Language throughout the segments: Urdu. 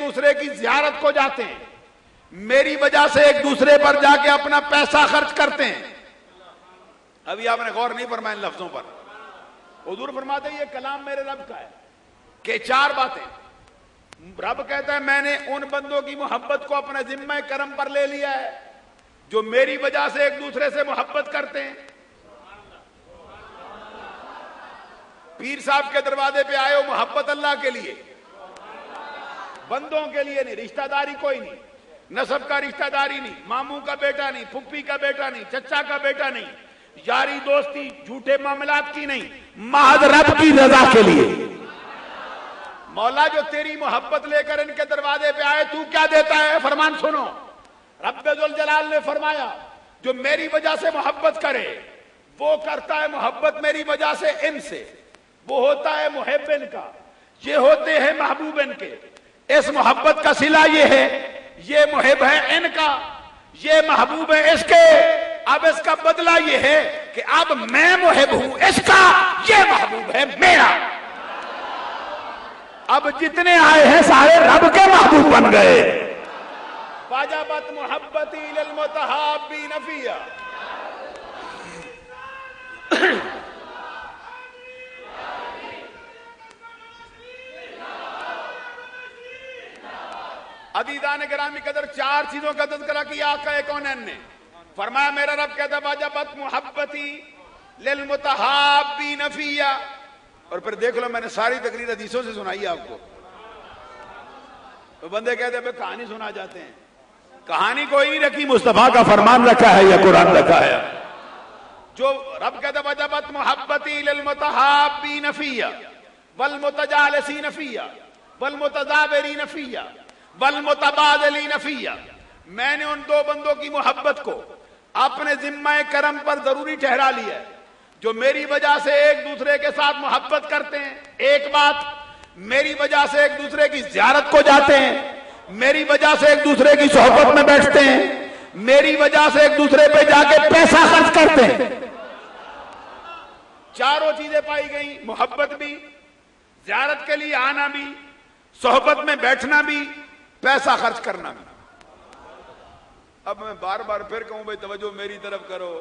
دوسرے کی زیارت کو جاتے ہیں، میری وجہ سے ایک دوسرے پر جا کے اپنا پیسہ خرچ کرتے ہیں. ابھی آپ نے غور نہیں فرمایا ان لفظوں پر. حضور فرماتے ہیں یہ کلام میرے رب کا ہے کہ 4 باتیں. رب کہتا ہے میں نے ان بندوں کی محبت کو اپنے ذمہ کرم پر لے لیا ہے جو میری وجہ سے ایک دوسرے سے محبت کرتے ہیں. پیر صاحب کے دروازے پہ آئے ہو محبت اللہ کے لیے، بندوں کے لیے نہیں. رشتہ داری کوئی نہیں، نسب کا رشتہ داری نہیں، ماموں کا بیٹا نہیں، پھپھی کا بیٹا نہیں، چچا کا بیٹا نہیں، یاری دوستی جھوٹے معاملات کی نہیں، محض رب کی رضا کے لیے. مولا جو تیری محبت لے کر ان کے دروازے پہ آئے تو کیا دیتا ہے؟ فرمان سنو. رب ذوالجلال نے فرمایا جو میری وجہ سے محبت کرے وہ کرتا ہے محبت میری وجہ سے ان سے، وہ ہوتا ہے محب ان کا، یہ ہوتے ہیں محبوب ان کے. اس محبت کا صلہ یہ ہے، یہ محب ہے ان کا، یہ محبوب ہے اس کے. اب اس کا بدلہ یہ ہے کہ اب میں محب ہوں اس کا، یہ محبوب ہے میرا. اب جتنے آئے ہیں سارے رب کے محبوب بن گئے. وجبت محبتی للمتحابین فیہا. عزیزان گرامی قدر 4 چیزوں کا تذکرہ کیا آقا کونین نے. فرمایا میرا رب کہتا وجبت محبتی للمتحابین فیہا. اور پھر دیکھ لو میں نے ساری تقریر حدیثوں سے سنائی آپ کو. تو بندے کہتے ہیں کہانی سنا جاتے ہیں. کہانی کوئی نہیں رکھی، مصطفیٰ کا فرمان رکھا ہے یا قرآن رکھا ہے. جو رب کہتا وجبت محبتی للمتحابین فیہا والمتجالسین فیہا والمتزاورین فیہا والمتبادلین فیہا. میں نے ان 2 بندوں کی محبت کو اپنے ذمہ کرم پر ضروری ٹھہرا لیا ہے جو میری وجہ سے ایک دوسرے کے ساتھ محبت کرتے ہیں. ایک بات، میری وجہ سے ایک دوسرے کی زیارت کو جاتے ہیں، میری وجہ سے ایک دوسرے کی صحبت میں بیٹھتے ہیں، میری وجہ سے ایک دوسرے پہ جا کے پیسہ خرچ کرتے ہیں. 4 چیزیں پائی گئیں، محبت بھی، زیارت کے لیے آنا بھی، صحبت میں بیٹھنا بھی، پیسہ خرچ کرنا بھی. اب میں بار بار پھر کہوں بھائی توجہ میری طرف کرو.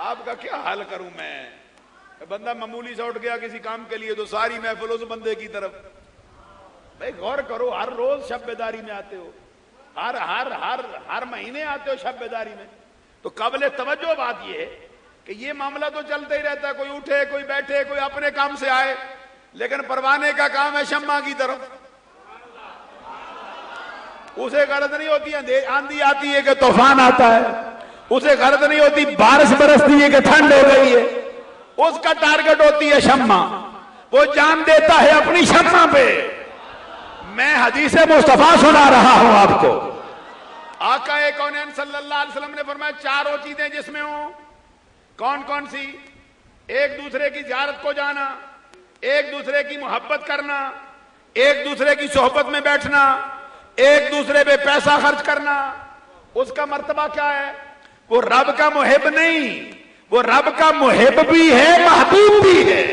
آپ کا کیا حال کروں میں؟ بندہ معمولی سے اٹھ گیا کسی کام کے لیے تو ساری محفل اس بندے کی طرف. بھائی غور کرو، ہر روز شب بیداری میں آتے ہو، ہر مہینے آتے ہو شب بیداری میں. تو قابل توجہ بات یہ ہے کہ یہ معاملہ تو چلتا ہی رہتا ہے، کوئی اٹھے کوئی بیٹھے کوئی اپنے کام سے آئے، لیکن پروانے کا کام ہے شمع کی طرف. اسے غرض نہیں ہوتی آندھی آتی ہے کہ طوفان آتا ہے، اسے غرض نہیں ہوتی بارش برستی ہے کہ ٹھنڈ ہو گئی ہے. اس کا ٹارگٹ ہوتی ہے شمع. وہ جان دیتا ہے اپنی شمع پہ. میں حدیث مصطفیٰ سنا رہا ہوں آپ کو. آقا کونین صلی اللہ علیہ وسلم نے فرمایا 4 چیزیں جس میں ہوں. کون کون سی؟ ایک دوسرے کی زیارت کو جانا، ایک دوسرے کی محبت کرنا، ایک دوسرے کی صحبت میں بیٹھنا، ایک دوسرے پہ پیسہ خرچ کرنا. اس کا مرتبہ کیا ہے؟ وہ رب کا محب نہیں، وہ رب کا محب بھی ہے محبوب بھی ہے.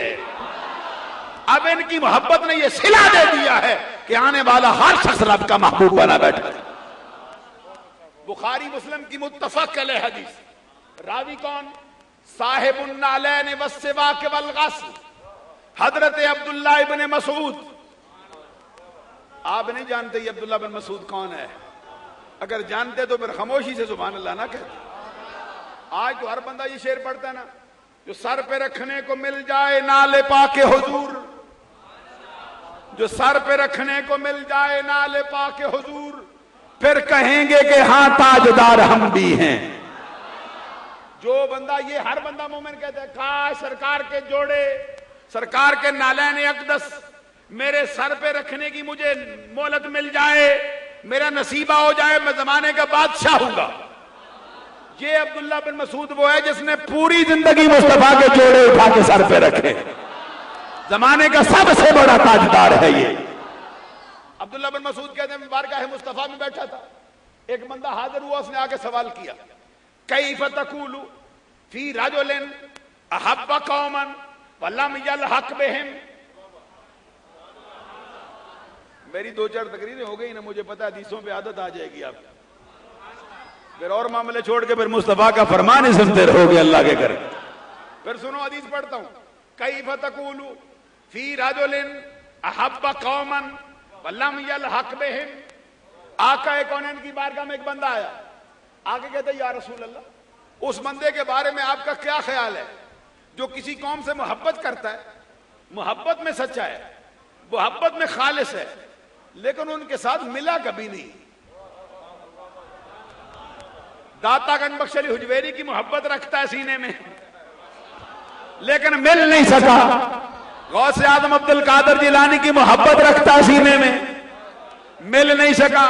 اب ان کی محبت نے یہ صلہ دے دیا ہے کہ آنے والا ہر شخص رب کا محبوب بنا بیٹھا. بخاری مسلم کی متفق علیہ حدیث. راوی کون؟ صاحب النعلین والسواک والغسل، حضرت عبداللہ ابن مسعود. آپ نہیں جانتے یہ عبداللہ بن مسعود کون ہے؟ اگر جانتے تو پھر خاموشی سے سبحان اللہ نہ کہتے. آج تو ہر بندہ یہ شعر پڑھتا ہے نا، جو سر پہ رکھنے کو مل جائے نالے پاک حضور، جو سر پہ رکھنے کو مل جائے نالے پاک حضور، پھر کہیں گے کہ ہاں تاجدار ہم بھی ہیں. جو بندہ یہ ہر بندہ مومن کہتا ہے کاش سرکار کے جوڑے، سرکار کے نالین اقدس میرے سر پہ رکھنے کی مجھے مہلت مل جائے، میرا نصیبہ ہو جائے، میں زمانے کا بادشاہ ہوں گا. یہ عبداللہ بن مسعود وہ ہے جس نے پوری زندگی مصطفیٰ کے جوڑے اٹھا کے سر پہ رکھے. زمانے کا سب سے بڑا تاجدار ہے یہ. عبداللہ بن مسعود کہتے ہیں میں بارگاہ مصطفیٰ میں بیٹھا تھا، ایک بندہ حاضر ہوا، اس نے آ کے سوال کیا کیف تقول فی رجل احب قوما ولم یلحق بہم. میری 2-4 تقریریں ہو گئی نا، مجھے پتا حدیثوں پہ عادت آ جائے گی آپ، پھر اور معاملے چھوڑ کے پھر مصطفیٰ کا فرمان ہی سنتے رہو گے اللہ کے گھر۔ پھر سنو حدیث پڑھتا ہوں، کیف تقول فی رجل احب قوما ولم یلحق بہم۔ آقا کونین کی بارگاہ میں ایک بندہ آیا، آگے کہتے یا رسول اللہ، اس بندے کے بارے میں آپ کا کیا خیال ہے جو کسی قوم سے محبت کرتا ہے، محبت میں سچا ہے، محبت میں خالص ہے، لیکن ان کے ساتھ ملا کبھی نہیں۔ داتا گنج بخش علی حجویری کی محبت رکھتا ہے سینے میں لیکن مل نہیں سکا، غوث اعظم عبد القادر جیلانی کی محبت رکھتا ہے سینے میں، مل نہیں سکا۔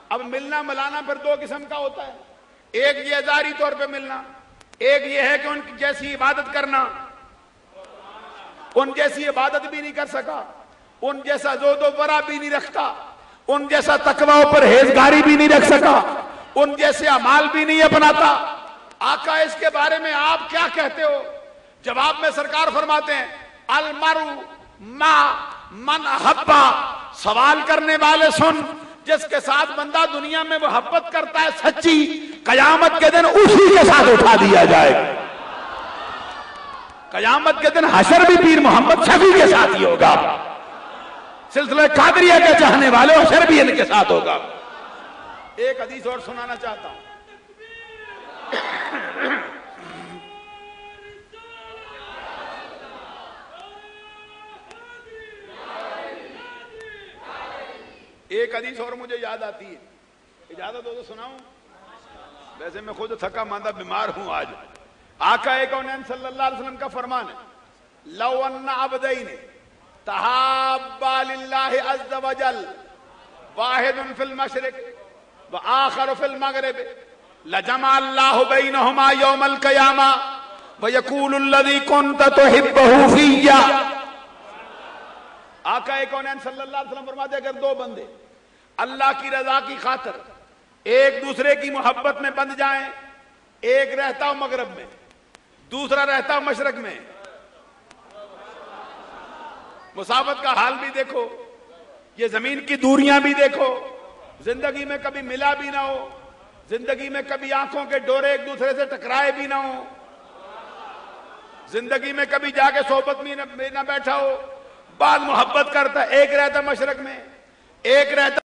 اب ملنا ملانا پھر 2 قسم کا ہوتا ہے، ایک یہ ظاہری طور پہ ملنا، ایک یہ ہے کہ ان جیسی عبادت کرنا، ان جیسی عبادت بھی نہیں کر سکا، ان جیسا زہد و ورع بھی نہیں رکھتا، ان جیسا تقوی و پرہیزگاری بھی نہیں رکھ سکا، ان جیسے اعمال بھی نہیں اپناتا۔ آقا اس کے بارے میں آپ کیا کہتے ہو؟ جواب میں سرکار فرماتے ہیں المرء ما من احبا، سوال کرنے والے سن، جس کے ساتھ بندہ دنیا میں محبت کرتا ہے سچی، قیامت کے دن اسی کے ساتھ اٹھا دیا جائے گا۔ قیامت کے دن حشر بھی پیر محمد شفیع کے ساتھ ہی ہوگا، سلسلہ قادریہ کے چاہنے والے حشر بھی ان کے ساتھ ہوگا۔ ایک حدیث اور سنانا چاہتا ہوں، ایک حدیث اور مجھے یاد آتی ہے، اجازت ہو تو سناؤں؟ ویسے میں خود تھکا ماندہ بیمار ہوں آج۔ آقا کونین صلی اللہ علیہ وسلم کا فرمان ہے لو ان عبدین تحابا للہ عز وجل واحد فی المشرق وآخر فی المغرب لجمع اللہ بینہما یوم القیامہ ویقول الذی کنت تحبہ فی۔ آقا کونین صلی اللہ علیہ وسلم فرماتے اگر 2 بندے اللہ کی رضا کی خاطر ایک دوسرے کی محبت میں بندھ جائیں، ایک رہتا ہو مغرب میں دوسرا رہتا ہو مشرق میں، مسافت کا حال بھی دیکھو، یہ زمین کی دوریاں بھی دیکھو، زندگی میں کبھی ملا بھی نہ ہو، زندگی میں کبھی آنکھوں کے ڈورے ایک دوسرے سے ٹکرائے بھی نہ ہو، زندگی میں کبھی جا کے صحبت میں نہ بیٹھا ہو، بعد محبت کرتا، ایک رہتا مشرق میں ایک رہتا